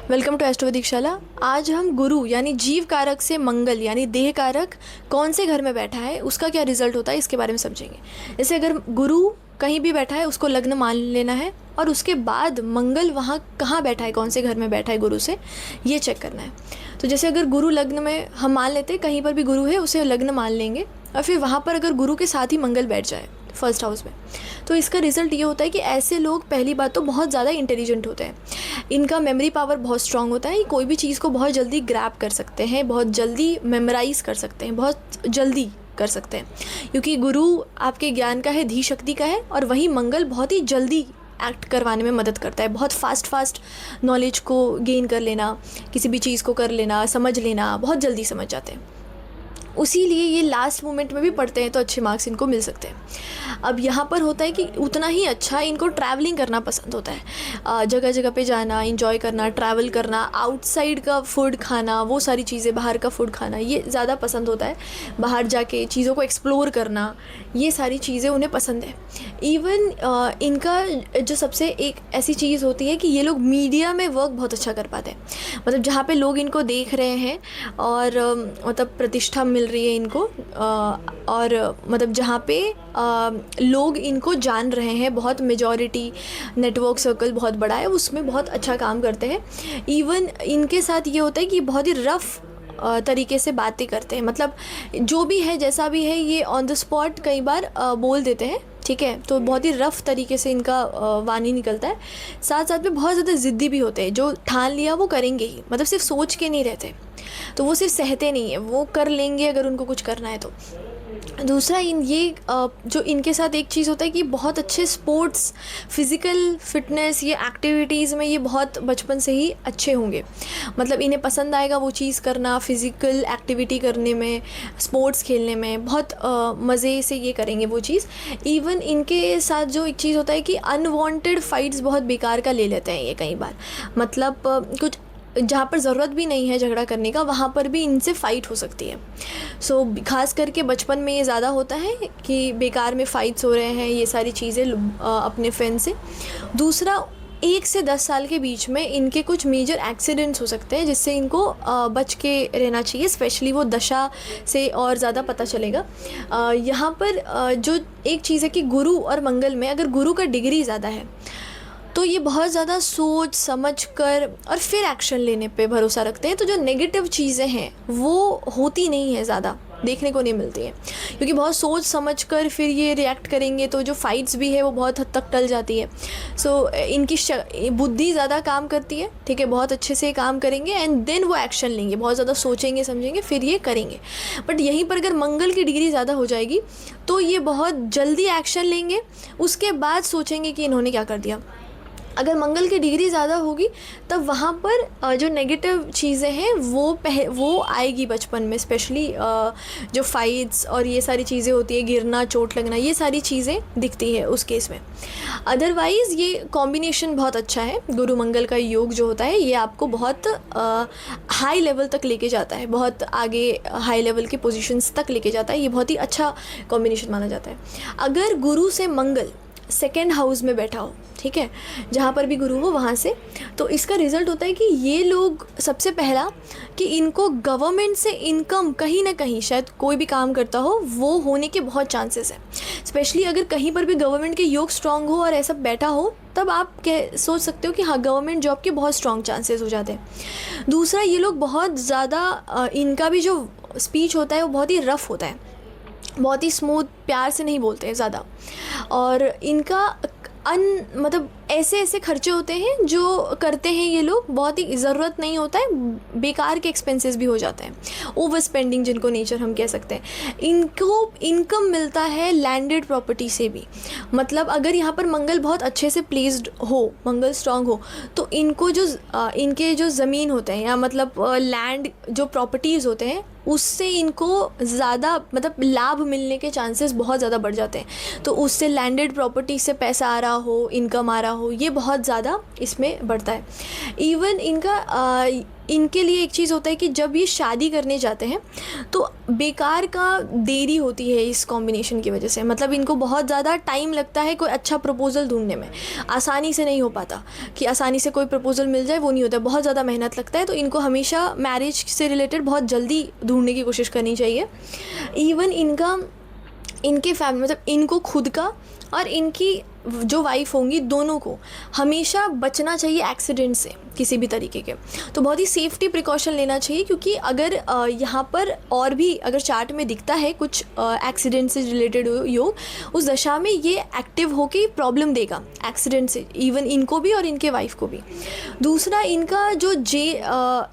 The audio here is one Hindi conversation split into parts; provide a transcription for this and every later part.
Welcome to astro दीक्षाला। आज हम गुरु यानी जीव कारक से मंगल यानी देह कारक कौन से घर में बैठा है, उसका क्या रिजल्ट होता है, इसके बारे में समझेंगे। जैसे अगर गुरु कहीं भी बैठा है उसको लग्न मान लेना है, और उसके बाद मंगल वहाँ कहाँ बैठा है, कौन से घर में बैठा है गुरु से, ये चेक करना है। तो जैसे अगर गुरु लग्न में हम मान लेते हैं, कहीं पर भी गुरु है उसे लग्न मान लेंगे, और फिर वहाँ पर अगर गुरु के साथ ही मंगल बैठ जाए फर्स्ट हाउस में, तो इसका रिज़ल्ट ये होता है कि ऐसे लोग पहली बात तो बहुत ज़्यादा इंटेलिजेंट होते हैं, इनका मेमोरी पावर बहुत स्ट्रांग होता है, ये कोई भी चीज़ को बहुत जल्दी ग्रैब कर सकते हैं, बहुत जल्दी मेमोराइज़ कर सकते हैं, बहुत जल्दी कर सकते हैं, क्योंकि गुरु आपके ज्ञान का है, धी शक्ति का है, और वही मंगल बहुत ही जल्दी एक्ट करवाने में मदद करता है। बहुत फास्ट नॉलेज को गेन कर लेना, किसी भी चीज़ को कर लेना, समझ लेना, बहुत जल्दी समझ जाते हैं। उसी लिए ये लास्ट मोमेंट में भी पढ़ते हैं तो अच्छे मार्क्स इनको मिल सकते हैं। अब यहाँ पर होता है कि उतना ही अच्छा इनको ट्रैवलिंग करना पसंद होता है, जगह जगह पे जाना, इंजॉय करना, ट्रैवल करना, आउटसाइड का फूड खाना, वो सारी चीज़ें, बाहर का फूड खाना, ये ज़्यादा पसंद होता है। बाहर जाके चीज़ों को एक्सप्लोर करना, ये सारी चीज़ें उन्हें पसंद है। इवन इनका जो सबसे एक ऐसी चीज़ होती है कि ये लोग मीडिया में वर्क बहुत अच्छा कर पाते हैं, मतलब जहाँ पे लोग इनको देख रहे हैं और मतलब प्रतिष्ठा मिल रही है इनको, और मतलब जहाँ पे लोग इनको जान रहे हैं, बहुत मेजॉरिटी, नेटवर्क सर्कल बहुत बड़ा है, उसमें बहुत अच्छा काम करते हैं। इवन इनके साथ ये होता है कि बहुत ही रफ़ तरीके से बातें करते हैं, मतलब जो भी है जैसा भी है ये ऑन द स्पॉट कई बार बोल देते हैं, ठीक है। तो बहुत ही रफ़ तरीके से इनका वाणी निकलता है। साथ साथ में बहुत ज़्यादा ज़िद्दी भी होते हैं, जो ठान लिया वो करेंगे ही, मतलब सिर्फ सोच के नहीं रहते, तो वो सिर्फ सहते नहीं है, वो कर लेंगे अगर उनको कुछ करना है तो। दूसरा ये जो इनके साथ एक चीज़ होता है कि बहुत अच्छे स्पोर्ट्स, फिज़िकल फिटनेस, ये एक्टिविटीज़ में ये बहुत बचपन से ही अच्छे होंगे, मतलब इन्हें पसंद आएगा वो चीज़ करना, फिज़िकल एक्टिविटी करने में, स्पोर्ट्स खेलने में बहुत मज़े से ये करेंगे वो चीज़। इवन इनके साथ जो एक चीज़ होता है कि अनवांटेड फ़ाइट्स बहुत बेकार का ले लेते हैं ये कई बार, मतलब कुछ जहाँ पर ज़रूरत भी नहीं है झगड़ा करने का, वहाँ पर भी इनसे फ़ाइट हो सकती है। सो ख़ास करके बचपन में ये ज़्यादा होता है कि बेकार में फ़ाइट्स हो रहे हैं, ये सारी चीज़ें अपने फ्रेंड से। दूसरा, 1 से 10 साल के बीच में इनके कुछ मेजर एक्सीडेंट्स हो सकते हैं, जिससे इनको बच के रहना चाहिए, स्पेशली वो दशा से और ज़्यादा पता चलेगा। यहाँ पर जो एक चीज़ है कि गुरु और मंगल में अगर गुरु का डिग्री ज़्यादा है तो ये बहुत ज़्यादा सोच समझ कर और फिर एक्शन लेने पे भरोसा रखते हैं, तो जो नेगेटिव चीज़ें हैं वो होती नहीं है, ज़्यादा देखने को नहीं मिलती हैं, क्योंकि बहुत सोच समझ कर फिर ये रिएक्ट करेंगे तो जो फाइट्स भी है वो बहुत हद तक टल जाती है। सो इनकी बुद्धि ज़्यादा काम करती है, ठीक है, बहुत अच्छे से काम करेंगे एंड देन वो एक्शन लेंगे, बहुत ज़्यादा सोचेंगे समझेंगे फिर ये करेंगे। बट यहीं पर अगर मंगल की डिग्री ज़्यादा हो जाएगी तो ये बहुत जल्दी एक्शन लेंगे, उसके बाद सोचेंगे कि इन्होंने क्या कर दिया। अगर मंगल की डिग्री ज़्यादा होगी तब वहाँ पर जो नेगेटिव चीज़ें हैं वो आएगी बचपन में, स्पेशली जो फाइट्स और ये सारी चीज़ें होती है, गिरना, चोट लगना, ये सारी चीज़ें दिखती है उस केस में। अदरवाइज़ ये कॉम्बिनेशन बहुत अच्छा है, गुरु मंगल का योग जो होता है ये आपको बहुत हाई लेवल तक लेके जाता है, बहुत आगे हाई लेवल के पोजीशंस तक लेके जाता है, ये बहुत ही अच्छा कॉम्बिनेशन माना जाता है। अगर गुरु से मंगल सेकेंड हाउस में बैठा हो, ठीक है, जहाँ पर भी गुरु हो वहाँ से, तो इसका रिज़ल्ट होता है कि ये लोग सबसे पहला कि इनको गवर्नमेंट से इनकम कहीं ना कहीं, शायद कोई भी काम करता हो वो होने के बहुत चांसेस हैं, स्पेशली अगर कहीं पर भी गवर्नमेंट के योग स्ट्रांग हो और ऐसा बैठा हो, तब आप सोच सकते हो कि हाँ गवर्नमेंट जॉब के बहुत स्ट्रांग चांसेस हो जाते हैं। दूसरा, ये लोग बहुत ज़्यादा इनका भी जो स्पीच होता है वो बहुत ही रफ़ होता है, बहुत ही स्मूथ, प्यार से नहीं बोलते हैं ज़्यादा, और इनका मतलब ऐसे खर्चे होते हैं जो करते हैं ये लोग, बहुत ही ज़रूरत नहीं होता है, बेकार के एक्सपेंसेस भी हो जाते हैं, ओवर स्पेंडिंग जिनको नेचर हम कह सकते हैं। इनको इनकम मिलता है लैंडेड प्रॉपर्टी से भी, मतलब अगर यहाँ पर मंगल बहुत अच्छे से प्लेस्ड हो, मंगल स्ट्रांग हो, तो इनको जो इनके जो ज़मीन होते हैं या मतलब लैंड जो प्रॉपर्टीज़ होते हैं उससे इनको ज़्यादा मतलब लाभ मिलने के चांसेस बहुत ज़्यादा बढ़ जाते हैं। तो उससे लैंडेड प्रॉपर्टी से पैसा आ रहा हो, इनकम आ रहा हो, ये बहुत ज़्यादा इसमें बढ़ता है। इवन इनके लिए एक चीज़ होता है कि जब ये शादी करने जाते हैं तो बेकार का देरी होती है इस कॉम्बिनेशन की वजह से। मतलब इनको बहुत ज़्यादा टाइम लगता है कोई अच्छा प्रपोज़ल ढूंढने में, आसानी से नहीं हो पाता कि आसानी से कोई प्रपोज़ल मिल जाए, वो नहीं होता, बहुत ज़्यादा मेहनत लगता है। तो इनको हमेशा मैरिज से रिलेटेड बहुत जल्दी ढूंढने की कोशिश करनी चाहिए। इवन इनके फैमिली मतलब इनको खुद का और इनकी जो वाइफ होंगी दोनों को हमेशा बचना चाहिए एक्सीडेंट से किसी भी तरीके के। तो बहुत ही सेफ्टी प्रिकॉशन लेना चाहिए, क्योंकि अगर यहाँ पर और भी अगर चार्ट में दिखता है कुछ एक्सीडेंट से रिलेटेड योग, उस दशा में ये एक्टिव होके प्रॉब्लम देगा एक्सीडेंट से, इवन इनको भी और इनके वाइफ को भी। दूसरा,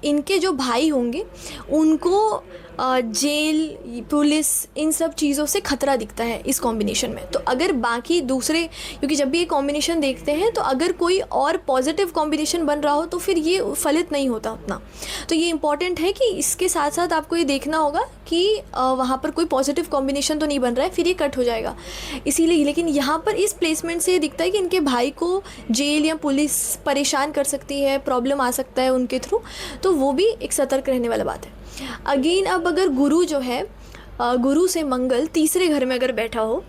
इनके जो भाई होंगे उनको जेल, पुलिस, इन सब चीज़ों से खतरा दिखता है इस कॉम्बिनेशन में। तो अगर बाकी दूसरे, क्योंकि जब भी ये कॉम्बिनेशन देखते हैं तो अगर कोई और पॉजिटिव कॉम्बिनेशन बन रहा हो तो फिर ये फलित नहीं होता उतना। तो ये इंपॉर्टेंट है कि इसके साथ साथ आपको ये देखना होगा कि वहाँ पर कोई पॉजिटिव कॉम्बिनेशन तो नहीं बन रहा है, फिर ये कट हो जाएगा इसीलिए। लेकिन यहाँ पर इस प्लेसमेंट से ये दिखता है कि इनके भाई को जेल या पुलिस परेशान कर सकती है, प्रॉब्लम आ सकता है उनके थ्रू, तो वो भी एक सतर्क रहने वाला बात है। अगेन, अब अगर गुरु जो है, गुरु से मंगल तीसरे घर में अगर बैठा हो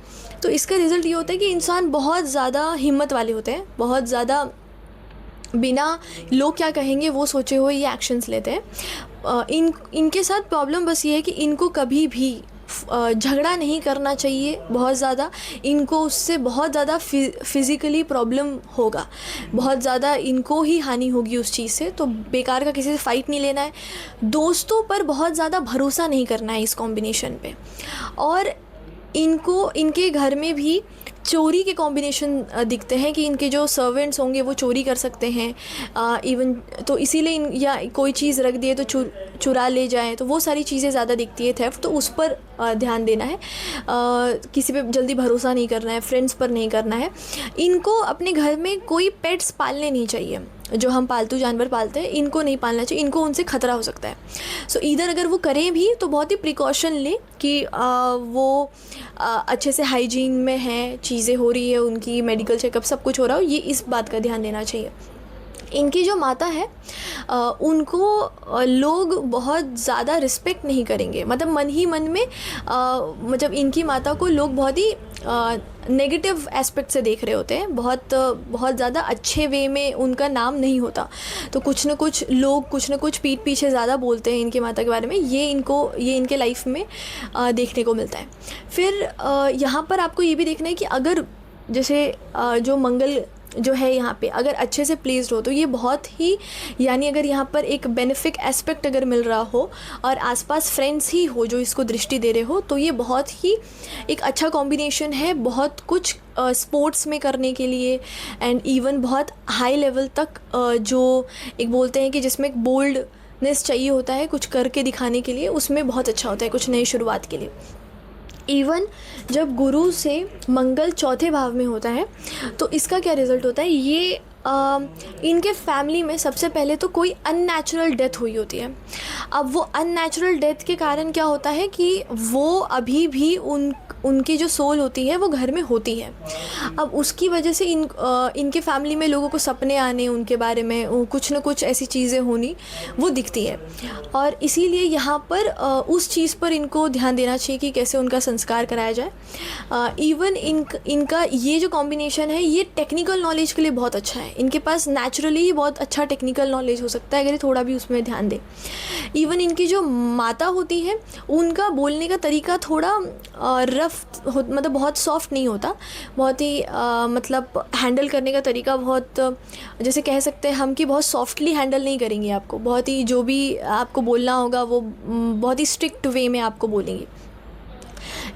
तो इसका रिज़ल्ट ये होता है कि इंसान बहुत ज़्यादा हिम्मत वाले होते हैं, बहुत ज़्यादा बिना लोग क्या कहेंगे वो सोचे हुए ये एक्शंस लेते हैं। इनके साथ प्रॉब्लम बस ये है कि इनको कभी भी झगड़ा नहीं करना चाहिए बहुत ज़्यादा, इनको उससे बहुत ज़्यादा फिज़िकली प्रॉब्लम होगा, बहुत ज़्यादा इनको ही हानि होगी उस चीज़ से। तो बेकार का किसी से फ़ाइट नहीं लेना है, दोस्तों पर बहुत ज़्यादा भरोसा नहीं करना है इस कॉम्बिनेशन पे। और इनके घर में भी चोरी के कॉम्बिनेशन दिखते हैं कि इनके जो सर्वेंट्स होंगे वो चोरी कर सकते हैं, इवन तो इसीलिए या कोई चीज़ रख दिए तो चुरा ले जाएं, तो वो सारी चीज़ें ज़्यादा दिखती है थेफ्ट। तो उस पर ध्यान देना है, किसी पे जल्दी भरोसा नहीं करना है, फ्रेंड्स पर नहीं करना है। इनको अपने घर में कोई पेट्स पालने नहीं चाहिए, जो हम पालतू जानवर पालते हैं इनको नहीं पालना चाहिए, इनको उनसे खतरा हो सकता है। सो ईदर अगर वो करें भी तो बहुत ही प्रिकॉशन लें कि वो अच्छे से हाइजीन में हैं, चीज़ें हो रही है उनकी, मेडिकल चेकअप सब कुछ हो रहा हो, ये इस बात का ध्यान देना चाहिए। इनकी जो माता है उनको लोग बहुत ज़्यादा रिस्पेक्ट नहीं करेंगे, मतलब मन ही मन में मतलब इनकी माता को लोग बहुत ही नेगेटिव एस्पेक्ट से देख रहे होते हैं, बहुत ज़्यादा अच्छे वे में उनका नाम नहीं होता। तो कुछ न कुछ लोग कुछ न कुछ पीठ पीछे ज़्यादा बोलते हैं इनकी माता के बारे में, ये इनके लाइफ में देखने को मिलता है। फिर यहाँ पर आपको ये भी देखना है कि अगर जैसे जो मंगल जो है यहाँ पे अगर अच्छे से प्लेस्ड हो तो ये बहुत ही, यानी अगर यहाँ पर एक बेनिफिक एस्पेक्ट अगर मिल रहा हो और आसपास फ्रेंड्स ही हो जो इसको दृष्टि दे रहे हो, तो ये बहुत ही एक अच्छा कॉम्बिनेशन है बहुत कुछ स्पोर्ट्स में करने के लिए, एंड इवन बहुत हाई लेवल तक जो एक बोलते हैं कि जिसमें एक बोल्डनेस चाहिए होता है कुछ करके दिखाने के लिए, उसमें बहुत अच्छा होता है कुछ नई शुरुआत के लिए। इवन जब गुरु से मंगल चौथे भाव में होता है तो इसका क्या रिज़ल्ट होता है, ये इनके फैमिली में सबसे पहले तो कोई अननेचुरल डेथ हुई होती है। अब वो अननेचुरल डेथ के कारण क्या होता है कि वो अभी भी उनकी जो सोल होती है वो घर में होती है। अब उसकी वजह से इनके फैमिली में लोगों को सपने आने उनके बारे में, कुछ न कुछ ऐसी चीज़ें होनी वो दिखती है, और इसीलिए यहाँ पर उस चीज़ पर इनको ध्यान देना चाहिए कि कैसे उनका संस्कार कराया जाए। इवन इनका ये जो कॉम्बिनेशन है ये टेक्निकल नॉलेज के लिए बहुत अच्छा है, इनके पास नेचुरली ही बहुत अच्छा टेक्निकल नॉलेज हो सकता है अगर ये थोड़ा भी उसमें ध्यान दे। इवन इनकी जो माता होती है उनका बोलने का तरीका थोड़ा रफ मतलब बहुत सॉफ्ट नहीं होता, बहुत ही मतलब हैंडल करने का तरीका बहुत, जैसे कह सकते हैं हम कि बहुत सॉफ्टली हैंडल नहीं करेंगे आपको, बहुत ही जो भी आपको बोलना होगा वो बहुत ही स्ट्रिक्ट वे में आपको बोलेंगे।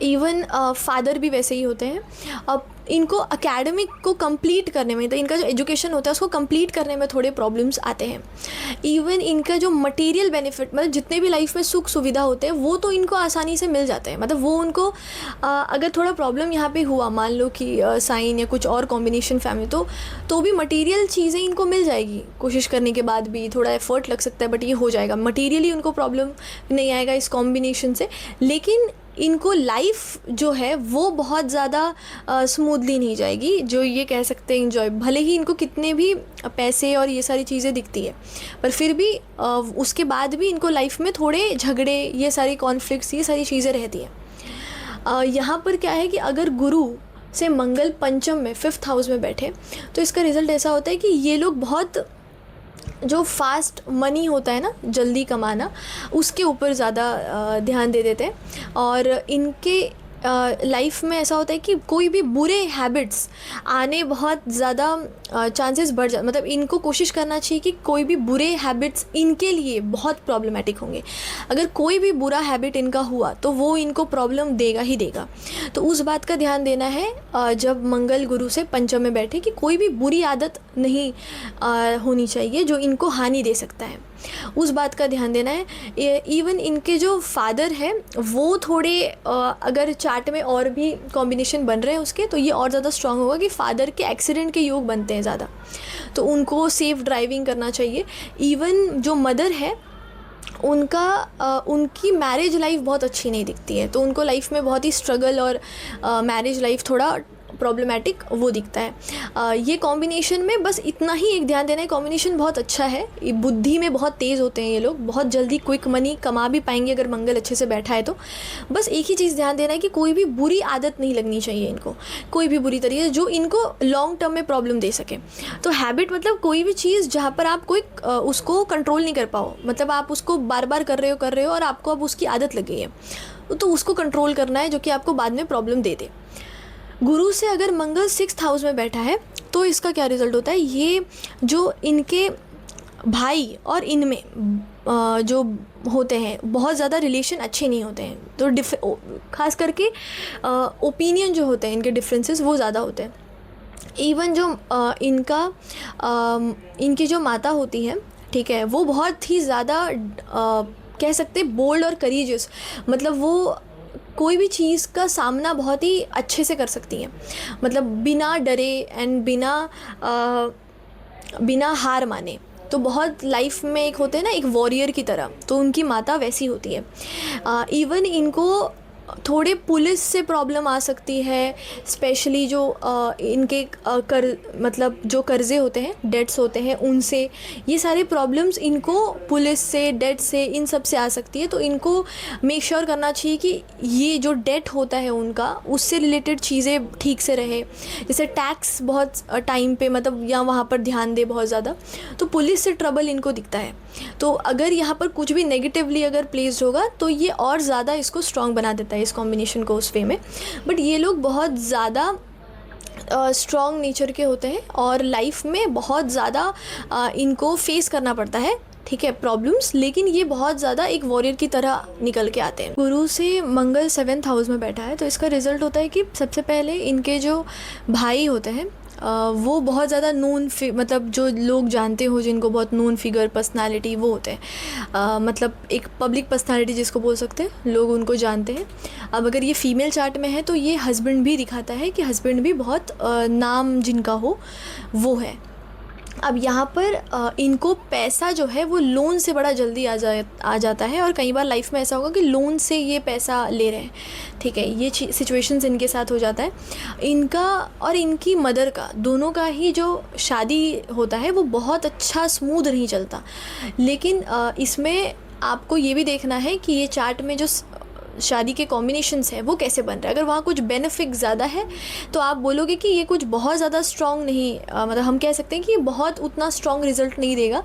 इवन फादर भी वैसे ही होते हैं। अब इनको एकेडमिक को कंप्लीट करने में, तो इनका जो एजुकेशन होता है उसको कंप्लीट करने में थोड़े प्रॉब्लम्स आते हैं। इवन इनका जो मटेरियल बेनिफिट, मतलब जितने भी लाइफ में सुख सुविधा होते हैं वो तो इनको आसानी से मिल जाते हैं, मतलब वो उनको अगर थोड़ा प्रॉब्लम यहाँ पे हुआ, मान लो कि साइन या कुछ और कॉम्बिनेशन फैमिली, तो भी मटेरियल चीज़ें इनको मिल जाएगी, कोशिश करने के बाद भी थोड़ा एफर्ट लग सकता है बट ये हो जाएगा, मटेरियली उनको प्रॉब्लम नहीं आएगा इस कॉम्बिनेशन से। लेकिन इनको लाइफ जो है वो बहुत ज़्यादा स्मूथली नहीं जाएगी, जो ये कह सकते हैं इंजॉय, भले ही इनको कितने भी पैसे और ये सारी चीज़ें दिखती है, पर फिर भी उसके बाद भी इनको लाइफ में थोड़े झगड़े, ये सारी कॉन्फ्लिक्ट्स, ये सारी चीज़ें रहती हैं। यहाँ पर क्या है कि अगर गुरु से मंगल पंचम में 5th हाउस में बैठे तो इसका रिज़ल्ट ऐसा होता है कि ये लोग बहुत, जो फास्ट मनी होता है ना, जल्दी कमाना, उसके ऊपर ज़्यादा ध्यान दे देते हैं। और इनके लाइफ में ऐसा होता है कि कोई भी बुरे हैबिट्स आने बहुत ज़्यादा चांसेस बढ़ जा, मतलब इनको कोशिश करना चाहिए कि कोई भी बुरे हैबिट्स इनके लिए बहुत प्रॉब्लमेटिक होंगे। अगर कोई भी बुरा हैबिट इनका हुआ तो वो इनको प्रॉब्लम देगा ही देगा। तो उस बात का ध्यान देना है जब मंगल गुरु से पंचम में बैठे कि कोई भी बुरी आदत नहीं होनी चाहिए जो इनको हानि दे सकता है, उस बात का ध्यान देना है। इवन इनके जो फादर हैं वो थोड़े अगर चार्ट में और भी कॉम्बिनेशन बन रहे हैं उसके, तो ये और ज़्यादा स्ट्रांग होगा कि फादर के एक्सीडेंट के योग बनते हैं ज़्यादा, तो उनको सेफ ड्राइविंग करना चाहिए। इवन जो मदर है उनकी मैरिज लाइफ बहुत अच्छी नहीं दिखती है, तो उनको लाइफ में बहुत ही स्ट्रगल और मैरिज लाइफ थोड़ा प्रॉब्लमेटिक वो दिखता है। ये कॉम्बिनेशन में बस इतना ही एक ध्यान देना है, कॉम्बिनेशन बहुत अच्छा है, ये बुद्धि में बहुत तेज़ होते हैं ये लोग, बहुत जल्दी क्विक मनी कमा भी पाएंगे अगर मंगल अच्छे से बैठा है तो। बस एक ही चीज़ ध्यान देना है कि कोई भी बुरी आदत नहीं लगनी चाहिए इनको, कोई भी बुरी तरीके जो इनको लॉन्ग टर्म में प्रॉब्लम दे सके। तो हैबिट मतलब कोई भी चीज़ जहाँ पर आप कोई उसको कंट्रोल नहीं कर पाओ, मतलब आप उसको बार बार कर रहे हो और आपको अब उसकी आदत लग गई है, तो उसको कंट्रोल करना है जो कि आपको बाद में प्रॉब्लम दे दे। गुरु से अगर मंगल 6th हाउस में बैठा है तो इसका क्या रिज़ल्ट होता है, ये जो इनके भाई और इनमें जो होते हैं बहुत ज़्यादा रिलेशन अच्छे नहीं होते हैं, तो खास करके ओपिनियन जो होते हैं इनके डिफरेंसेस वो ज़्यादा होते हैं। इवन जो इनकी जो माता होती है, ठीक है, वो बहुत ही ज़्यादा कह सकते बोल्ड और करीजियस, मतलब वो कोई भी चीज़ का सामना बहुत ही अच्छे से कर सकती हैं, मतलब बिना डरे एंड बिना हार माने। तो बहुत लाइफ में एक होते हैं ना एक वॉरियर की तरह, तो उनकी माता वैसी होती है। इवन इनको थोड़े पुलिस से प्रॉब्लम आ सकती है, स्पेशली जो इनके मतलब जो कर्ज़े होते हैं, डेट्स होते हैं, उनसे ये सारे प्रॉब्लम्स इनको पुलिस से, डेट से, इन सब से आ सकती है। तो इनको मेक श्योर करना चाहिए कि ये जो डेट होता है उनका, उससे रिलेटेड चीज़ें ठीक से रहे, जैसे टैक्स बहुत टाइम पे, मतलब या वहाँ पर ध्यान दे बहुत ज़्यादा। तो पुलिस से ट्रबल इनको दिखता है, तो अगर यहाँ पर कुछ भी नेगेटिवली अगर प्लेस्ड होगा तो ये और ज़्यादा इसको स्ट्रॉन्ग बना देता है, इस कॉम्बिनेशन को उस वे में। बट ये लोग बहुत ज़्यादा स्ट्रॉन्ग नेचर के होते हैं और लाइफ में बहुत ज़्यादा इनको फेस करना पड़ता है, ठीक है, प्रॉब्लम्स, लेकिन ये बहुत ज़्यादा एक वॉरियर की तरह निकल के आते हैं। गुरु से मंगल 7th हाउस में बैठा है तो इसका रिज़ल्ट होता है कि सबसे पहले इनके जो भाई होते हैं वो बहुत ज़्यादा मतलब जो लोग जानते हो जिनको बहुत नोन फिगर पर्सनालिटी वो होते हैं, मतलब एक पब्लिक पर्सनालिटी जिसको बोल सकते हैं, लोग उनको जानते हैं। अब अगर ये फीमेल चार्ट में है तो ये हस्बैंड भी दिखाता है कि हस्बैंड भी बहुत नाम जिनका हो वो है। अब यहाँ पर इनको पैसा जो है वो लोन से बड़ा जल्दी आ जाता है, और कई बार लाइफ में ऐसा होगा कि लोन से ये पैसा ले रहे हैं, ठीक है, ये सिचुएशंस इनके साथ हो जाता है। इनका और इनकी मदर का दोनों का ही जो शादी होता है वो बहुत अच्छा स्मूथ नहीं चलता, लेकिन इसमें आपको ये भी देखना है कि ये चार्ट में जो शादी के कॉम्बिनेशंस हैं वो कैसे बन रहे हैं। अगर वहाँ कुछ बेनिफिट ज़्यादा है तो आप बोलोगे कि ये कुछ बहुत ज़्यादा स्ट्रॉन्ग नहीं, मतलब हम कह सकते हैं कि ये बहुत उतना स्ट्रॉन्ग रिजल्ट नहीं देगा,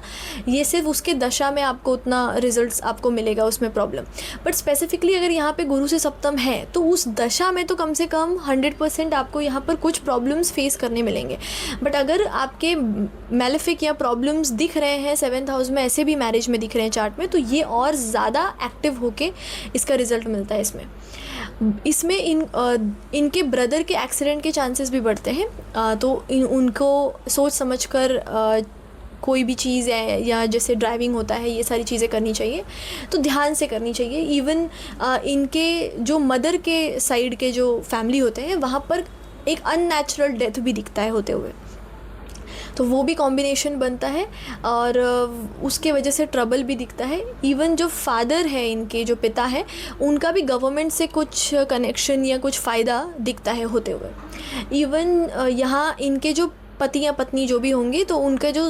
ये सिर्फ उसके दशा में आपको उतना रिजल्ट्स आपको मिलेगा उसमें प्रॉब्लम। बट स्पेसिफिकली अगर यहाँ पे गुरु से सप्तम है तो उस दशा में तो कम से कम 100% आपको यहाँ पर कुछ प्रॉब्लम्स फेस करने मिलेंगे। बट अगर आपके मैलेफिक या प्रॉब्लम्स दिख रहे हैं 7th हाउस में, ऐसे भी मैरिज में दिख रहे हैं चार्ट में, तो ये और ज़्यादा एक्टिव होके इसका रिजल्ट मिलता है। इसमें इनके ब्रदर के एक्सीडेंट के चांसेस भी बढ़ते हैं, तो उनको सोच समझकर कोई भी चीज़ है या जैसे ड्राइविंग होता है ये सारी चीज़ें करनी चाहिए, तो ध्यान से करनी चाहिए। इवन इनके जो मदर के साइड के जो फैमिली होते हैं वहाँ पर एक अननेचुरल डेथ भी दिखता है होते हुए। तो वो भी कॉम्बिनेशन बनता है और उसके वजह से ट्रबल भी दिखता है। इवन जो फादर है, इनके जो पिता है, उनका भी गवर्नमेंट से कुछ कनेक्शन या कुछ फ़ायदा दिखता है होते हुए। इवन यहाँ इनके जो पति या पत्नी जो भी होंगे, तो उनका जो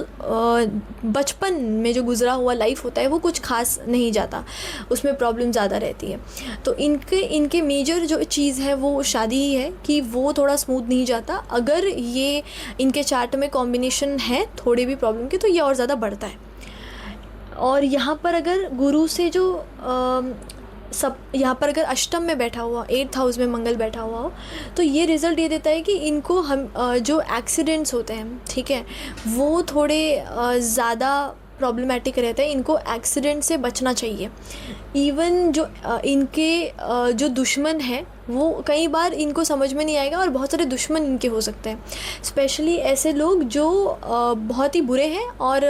बचपन में जो गुजरा हुआ लाइफ होता है वो कुछ खास नहीं जाता, उसमें प्रॉब्लम ज़्यादा रहती है। तो इनके मेजर जो चीज़ है वो शादी ही है कि वो थोड़ा स्मूथ नहीं जाता। अगर ये इनके चार्ट में कॉम्बिनेशन है थोड़े भी प्रॉब्लम के, तो ये और ज़्यादा बढ़ता है। और यहाँ पर अगर गुरु से जो सब यहाँ पर अगर अष्टम में बैठा हुआ, 8th हाउस में मंगल बैठा हुआ हो, तो ये रिज़ल्ट ये देता है कि इनको हम जो एक्सीडेंट्स होते हैं, ठीक है, वो थोड़े ज़्यादा प्रॉब्लमेटिक रहते हैं। इनको एक्सीडेंट से बचना चाहिए। इवन जो इनके जो दुश्मन है वो कई बार इनको समझ में नहीं आएगा और बहुत सारे दुश्मन इनके हो सकते हैं। स्पेशली ऐसे लोग जो बहुत ही बुरे हैं और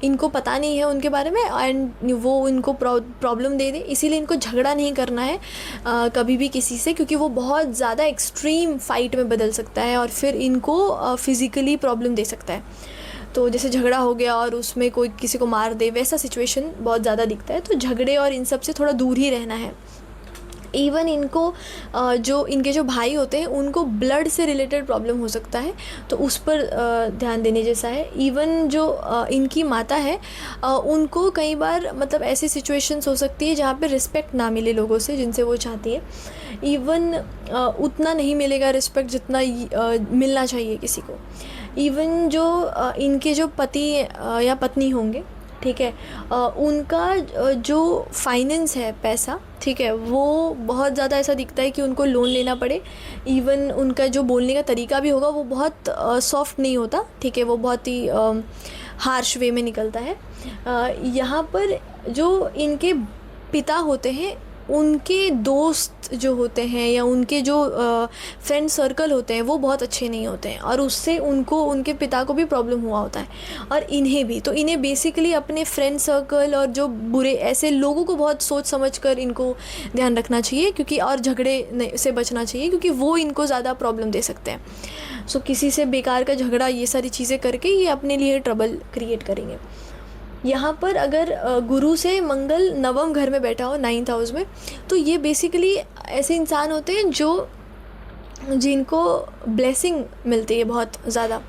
इनको पता नहीं है उनके बारे में एंड वो इनको प्रॉब्लम दे दे, इसीलिए इनको झगड़ा नहीं करना है कभी भी किसी से, क्योंकि वो बहुत ज़्यादा एक्सट्रीम फाइट में बदल सकता है और फिर इनको फिज़िकली प्रॉब्लम दे सकता है। तो जैसे झगड़ा हो गया और उसमें कोई किसी को मार दे, वैसा सिचुएशन बहुत ज़्यादा दिखता है। तो झगड़े और इन सब से थोड़ा दूर ही रहना है। इवन इनको जो इनके जो भाई होते हैं उनको ब्लड से रिलेटेड प्रॉब्लम हो सकता है, तो उस पर ध्यान देने जैसा है। इवन जो इनकी माता है उनको कई बार मतलब ऐसी सिचुएशंस हो सकती है जहाँ पे रिस्पेक्ट ना मिले लोगों से जिनसे वो चाहती है। इवन उतना नहीं मिलेगा रिस्पेक्ट जितना मिलना चाहिए किसी को। इवन जो इनके जो पति या पत्नी होंगे, ठीक है, उनका जो फाइनेंस है, पैसा, ठीक है, वो बहुत ज़्यादा ऐसा दिखता है कि उनको लोन लेना पड़े। इवन उनका जो बोलने का तरीका भी होगा वो बहुत सॉफ्ट नहीं होता, ठीक है, वो बहुत ही हार्श वे में निकलता है। यहाँ पर जो इनके पिता होते हैं, उनके दोस्त जो होते हैं या उनके जो फ्रेंड सर्कल होते हैं वो बहुत अच्छे नहीं होते हैं और उससे उनको, उनके पिता को भी प्रॉब्लम हुआ होता है और इन्हें भी। तो इन्हें बेसिकली अपने फ्रेंड सर्कल और जो बुरे ऐसे लोगों को बहुत सोच समझ कर इनको ध्यान रखना चाहिए, क्योंकि और झगड़े से बचना चाहिए, क्योंकि वो इनको ज़्यादा प्रॉब्लम दे सकते हैं। सो किसी से बेकार का झगड़ा, ये सारी चीज़ें करके ये अपने लिए ट्रबल क्रिएट करेंगे। यहाँ पर अगर गुरु से मंगल नवम घर में बैठा हो, 9th हाउस में, तो ये बेसिकली ऐसे इंसान होते हैं जो जिनको ब्लेसिंग मिलती है बहुत ज़्यादा,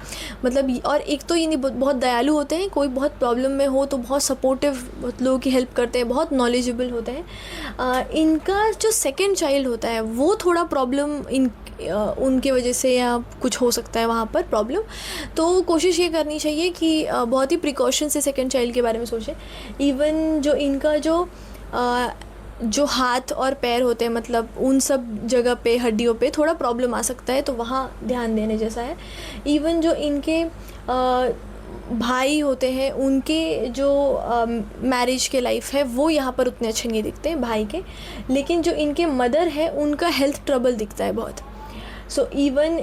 मतलब। और एक तो ये बहुत दयालु होते हैं, कोई बहुत प्रॉब्लम में हो तो बहुत सपोर्टिव, बहुत लोगों की हेल्प करते हैं, बहुत नॉलेजेबल होते हैं। इनका जो सेकंड चाइल्ड होता है वो थोड़ा प्रॉब्लम उनके वजह से या कुछ हो सकता है वहाँ पर प्रॉब्लम। तो कोशिश ये करनी चाहिए कि बहुत ही प्रिकॉशन से सेकंड चाइल्ड के बारे में सोचें। इवन जो इनका जो हाथ और पैर होते हैं, मतलब उन सब जगह पे, हड्डियों पे थोड़ा प्रॉब्लम आ सकता है, तो वहाँ ध्यान देने जैसा है। इवन जो इनके भाई होते हैं, उनके जो मैरिज के लाइफ है वो यहाँ पर उतने अच्छे नहीं दिखते हैं भाई के, लेकिन जो इनके मदर है उनका हेल्थ ट्रबल दिखता है बहुत। सो इवन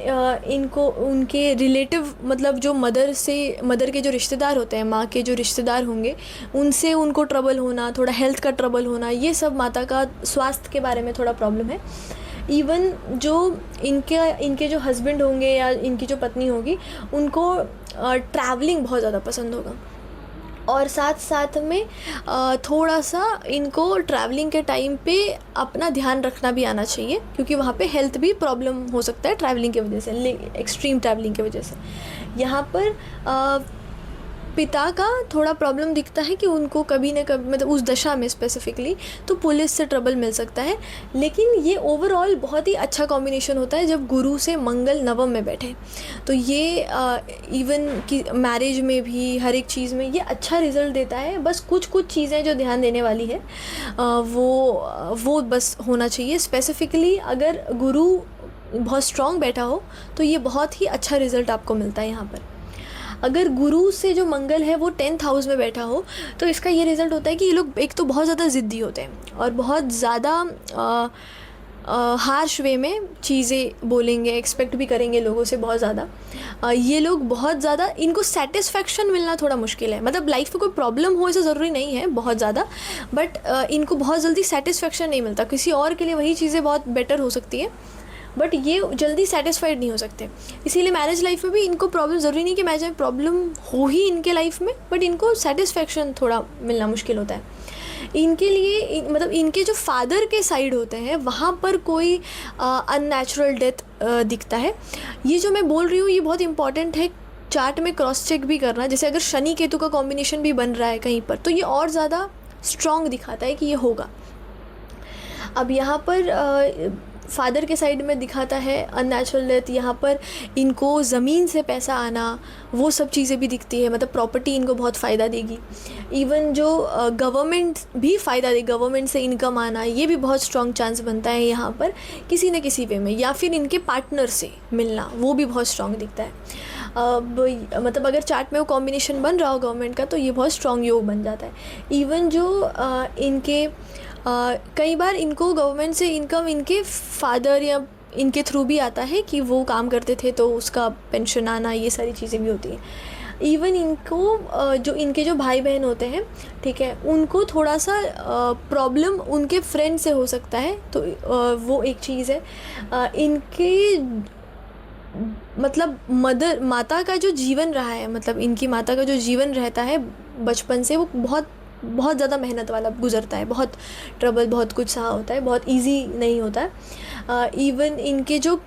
इनको उनके रिलेटिव, मतलब जो मदर के जो रिश्तेदार होते हैं, माँ के जो रिश्तेदार होंगे, उनसे उनको ट्रबल होना, थोड़ा हेल्थ का ट्रबल होना, ये सब माता का स्वास्थ्य के बारे में थोड़ा प्रॉब्लम है। इवन जो इनके जो हस्बैंड होंगे या इनकी जो पत्नी होगी, उनको ट्रैवलिंग बहुत ज़्यादा पसंद होगा और साथ साथ में थोड़ा सा इनको ट्रैवलिंग के टाइम पे अपना ध्यान रखना भी आना चाहिए, क्योंकि वहाँ पे हेल्थ भी प्रॉब्लम हो सकता है ट्रैवलिंग की वजह से, एक्सट्रीम ट्रैवलिंग की वजह से। यहाँ पर पिता का थोड़ा प्रॉब्लम दिखता है कि उनको कभी न कभी, मतलब उस दशा में स्पेसिफिकली, तो पुलिस से ट्रबल मिल सकता है। लेकिन ये ओवरऑल बहुत ही अच्छा कॉम्बिनेशन होता है जब गुरु से मंगल नवम में बैठे, तो ये इवन कि मैरिज में भी, हर एक चीज़ में ये अच्छा रिज़ल्ट देता है। बस कुछ चीज़ें जो ध्यान देने वाली है वो बस होना चाहिए। स्पेसिफिकली अगर गुरु बहुत स्ट्रॉन्ग बैठा हो तो ये बहुत ही अच्छा रिज़ल्ट आपको मिलता है यहाँ पर। अगर गुरु से जो मंगल है वो 10th हाउस में बैठा हो, तो इसका ये रिज़ल्ट होता है कि ये लोग एक तो बहुत ज़्यादा ज़िद्दी होते हैं और बहुत ज़्यादा हार्श वे में चीज़ें बोलेंगे, एक्सपेक्ट भी करेंगे लोगों से बहुत ज़्यादा। ये लोग बहुत ज़्यादा, इनको सेटिस्फेक्शन मिलना थोड़ा मुश्किल है, मतलब लाइफ में कोई प्रॉब्लम हो ऐसा ज़रूरी नहीं है बहुत ज़्यादा, बट इनको बहुत जल्दी सेटिस्फेक्शन नहीं मिलता। किसी और के लिए वही चीज़ें बहुत बेटर हो सकती है, बट ये जल्दी सेटिस्फाइड नहीं हो सकते। इसीलिए मैरिज लाइफ में भी इनको प्रॉब्लम, ज़रूरी नहीं कि मैरिज में प्रॉब्लम हो ही इनके लाइफ में, बट इनको सेटिस्फेक्शन थोड़ा मिलना मुश्किल होता है। इनके लिए मतलब इनके जो फादर के साइड होते हैं वहाँ पर कोई अननेचुरल डेथ दिखता है। ये जो मैं बोल रही हूँ ये बहुत इंपॉर्टेंट है चार्ट में क्रॉस चेक भी करना। जैसे अगर शनि केतु का कॉम्बिनेशन भी बन रहा है कहीं पर तो ये और ज़्यादा स्ट्रॉन्ग दिखाता है कि ये होगा। अब यहाँ पर फादर के साइड में दिखाता है अननेचुरल डेथ, यहाँ पर इनको ज़मीन से पैसा आना वो सब चीज़ें भी दिखती है, मतलब प्रॉपर्टी इनको बहुत फ़ायदा देगी। इवन जो गवर्नमेंट भी फ़ायदा देगी, गवर्नमेंट से इनकम आना, ये भी बहुत स्ट्रॉन्ग चांस बनता है यहाँ पर किसी न किसी वे में, या फिर इनके पार्टनर से मिलना वो भी बहुत स्ट्रॉन्ग दिखता है। अब मतलब अगर चार्ट में वो कॉम्बिनेशन बन रहा हो गवर्नमेंट का तो ये बहुत स्ट्रॉन्ग योग बन जाता है। इवन जो इनके कई बार इनको गवर्नमेंट से इनकम इनके फादर या इनके थ्रू भी आता है कि वो काम करते थे तो उसका पेंशन आना, ये सारी चीज़ें भी होती हैं। इवन इनको जो इनके जो भाई बहन होते हैं, ठीक है, उनको थोड़ा सा प्रॉब्लम उनके फ्रेंड से हो सकता है, तो वो एक चीज़ है। इनके मतलब माता का जो जीवन रहा है, मतलब इनकी माता का जो जीवन रहता है बचपन से, वो बहुत ज़्यादा मेहनत वाला गुजरता है, बहुत ट्रबल, बहुत कुछ सहा होता है, बहुत इजी नहीं होता है। इवन इनके जो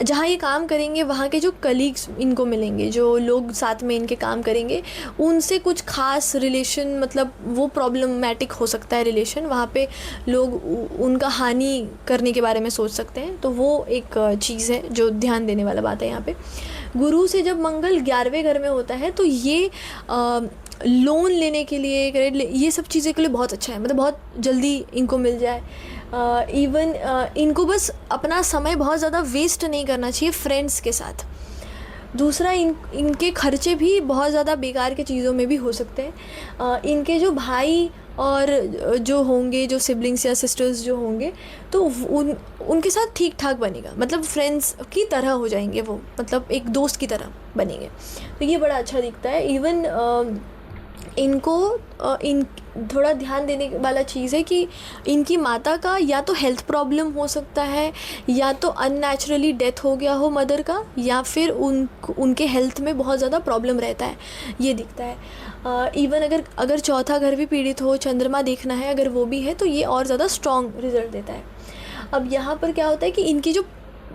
जहाँ ये काम करेंगे वहाँ के जो कलीग्स इनको मिलेंगे, जो लोग साथ में इनके काम करेंगे, उनसे कुछ खास रिलेशन, मतलब वो प्रॉब्लमैटिक हो सकता है रिलेशन, वहाँ पे लोग उनका हानि करने के बारे में सोच सकते हैं। तो वो एक चीज़ है जो ध्यान देने वाला बात है यहाँ पे। गुरु से जब मंगल 11वें घर में होता है तो ये लोन लेने के लिए, क्रेडिट, ये सब चीज़ें के लिए बहुत अच्छा है, मतलब बहुत जल्दी इनको मिल जाए। इवन इनको बस अपना समय बहुत ज़्यादा वेस्ट नहीं करना चाहिए फ्रेंड्स के साथ। दूसरा इनके खर्चे भी बहुत ज़्यादा बेकार के चीज़ों में भी हो सकते हैं। इनके जो भाई और जो होंगे, जो सिबलिंग्स या सिस्टर्स जो होंगे, तो उनके साथ ठीक ठाक बनेगा, मतलब फ्रेंड्स की तरह हो जाएंगे वो, मतलब एक दोस्त की तरह बनेंगे, तो ये बड़ा अच्छा दिखता है। इवन इनको थोड़ा ध्यान देने वाला चीज़ है कि इनकी माता का या तो हेल्थ प्रॉब्लम हो सकता है, या तो अननेचुरली डेथ हो गया हो मदर का, या फिर उनके हेल्थ में बहुत ज़्यादा प्रॉब्लम रहता है, ये दिखता है। इवन अगर चौथा घर भी पीड़ित हो, चंद्रमा देखना है अगर वो भी है, तो ये और ज़्यादा स्ट्रॉन्ग रिजल्ट देता है। अब यहाँ पर क्या होता है कि इनकी जो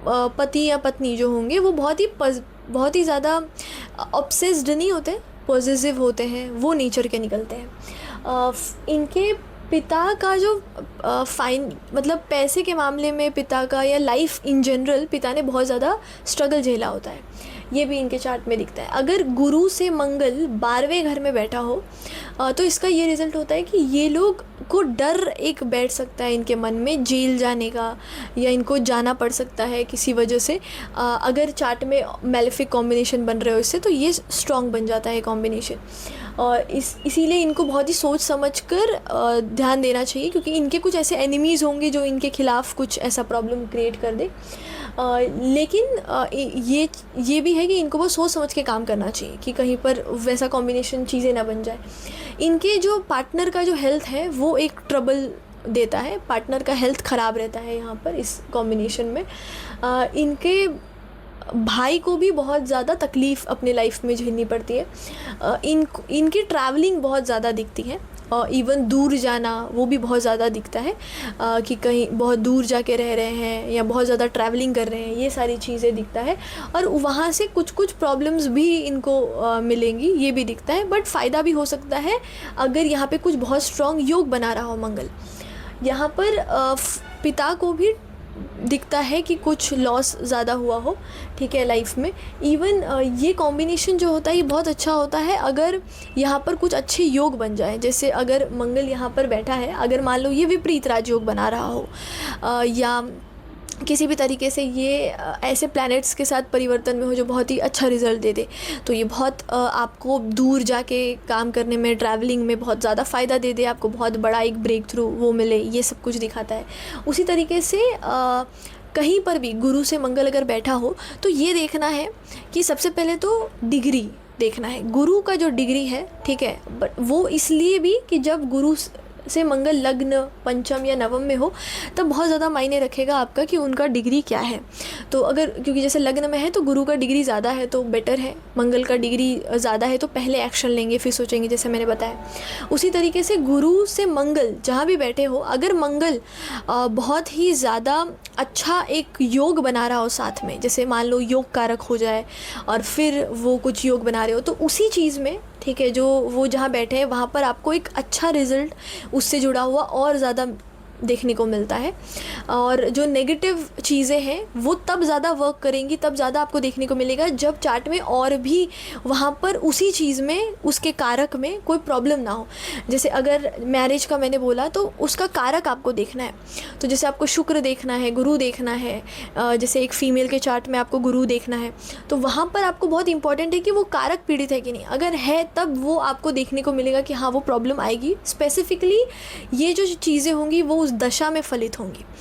पति या पत्नी जो होंगे वो बहुत ही ज़्यादा ऑब्सेस्ड नहीं होते, पॉजिटिव होते हैं, वो नेचर के निकलते हैं। इनके पिता का जो मतलब पैसे के मामले में पिता का, या लाइफ इन जनरल, पिता ने बहुत ज़्यादा स्ट्रगल झेला होता है, ये भी इनके चार्ट में दिखता है। अगर गुरु से मंगल 12वें घर में बैठा हो तो इसका ये रिज़ल्ट होता है कि ये लोग को डर एक बैठ सकता है इनके मन में जेल जाने का, या इनको जाना पड़ सकता है किसी वजह से। अगर चार्ट में मैलेफिक कॉम्बिनेशन बन रहे हो इससे, तो ये स्ट्रॉन्ग बन जाता है कॉम्बिनेशन। और इसीलिए इनको बहुत ही सोच समझ कर ध्यान देना चाहिए, क्योंकि इनके कुछ ऐसे एनिमीज़ होंगे जो इनके खिलाफ़ कुछ ऐसा प्रॉब्लम क्रिएट कर दे। लेकिन ये भी है कि इनको बहुत सोच समझ के काम करना चाहिए कि कहीं पर वैसा कॉम्बिनेशन चीज़ें ना बन जाए। इनके जो पार्टनर का जो हेल्थ है वो एक ट्रबल देता है, पार्टनर का हेल्थ ख़राब रहता है यहाँ पर इस कॉम्बिनेशन में। इनके भाई को भी बहुत ज़्यादा तकलीफ़ अपने लाइफ में झेलनी पड़ती है। इनकी ट्रैवलिंग बहुत ज़्यादा दिखती है, और इवन दूर जाना वो भी बहुत ज़्यादा दिखता है कि कहीं बहुत दूर जाके रह रहे हैं या बहुत ज़्यादा ट्रैवलिंग कर रहे हैं, ये सारी चीज़ें दिखता है। और वहाँ से कुछ प्रॉब्लम्स भी इनको मिलेंगी, ये भी दिखता है। बट फ़ायदा भी हो सकता है अगर यहाँ पे कुछ बहुत स्ट्रॉन्ग योग बना रहा हो मंगल। यहाँ पर पिता को भी दिखता है कि कुछ लॉस ज़्यादा हुआ हो, ठीक है, लाइफ में। इवन ये कॉम्बिनेशन जो होता है ये बहुत अच्छा होता है अगर यहाँ पर कुछ अच्छे योग बन जाए। जैसे अगर मंगल यहाँ पर बैठा है, अगर मान लो ये विपरीत राजयोग बना रहा हो, या किसी भी तरीके से ये ऐसे प्लैनेट्स के साथ परिवर्तन में हो जो बहुत ही अच्छा रिज़ल्ट दे दे, तो ये बहुत आपको दूर जाके काम करने में, ट्रैवलिंग में बहुत ज़्यादा फ़ायदा दे दे, आपको बहुत बड़ा एक ब्रेक थ्रू वो मिले, ये सब कुछ दिखाता है। उसी तरीके से कहीं पर भी गुरु से मंगल अगर बैठा हो तो ये देखना है कि सबसे पहले तो डिग्री देखना है, गुरु का जो डिग्री है, ठीक है, बट वो इसलिए भी कि जब गुरु से मंगल लग्न, पंचम या नवम में हो, तब बहुत ज़्यादा मायने रखेगा आपका कि उनका डिग्री क्या है। तो अगर, क्योंकि जैसे लग्न में है तो गुरु का डिग्री ज़्यादा है तो बेटर है, मंगल का डिग्री ज़्यादा है तो पहले एक्शन लेंगे फिर सोचेंगे, जैसे मैंने बताया। उसी तरीके से गुरु से मंगल जहाँ भी बैठे हो, अगर मंगल बहुत ही ज़्यादा अच्छा एक योग बना रहा हो साथ में, जैसे मान लो योग कारक हो जाए और फिर वो कुछ योग बना रहे हो, तो उसी चीज़ में, ठीक है, जो वो जहाँ बैठे हैं वहाँ पर आपको एक अच्छा रिज़ल्ट उससे जुड़ा हुआ और ज़्यादा देखने को मिलता है। और जो नेगेटिव चीज़ें हैं वो तब ज़्यादा वर्क करेंगी, तब ज़्यादा आपको देखने को मिलेगा जब चार्ट में और भी वहाँ पर उसी चीज़ में, उसके कारक में कोई प्रॉब्लम ना हो। जैसे अगर मैरिज का मैंने बोला तो उसका कारक आपको देखना है, तो जैसे आपको शुक्र देखना है, गुरु देखना है, जैसे एक फ़ीमेल के चार्ट में आपको गुरु देखना है, तो वहाँ पर आपको बहुत इंपॉर्टेंट है कि वो कारक पीड़ित है कि नहीं। अगर है तब वो आपको देखने को मिलेगा कि हाँ वो प्रॉब्लम आएगी, स्पेसिफिकली ये जो चीज़ें होंगी वो उस दशा में फलित होंगी।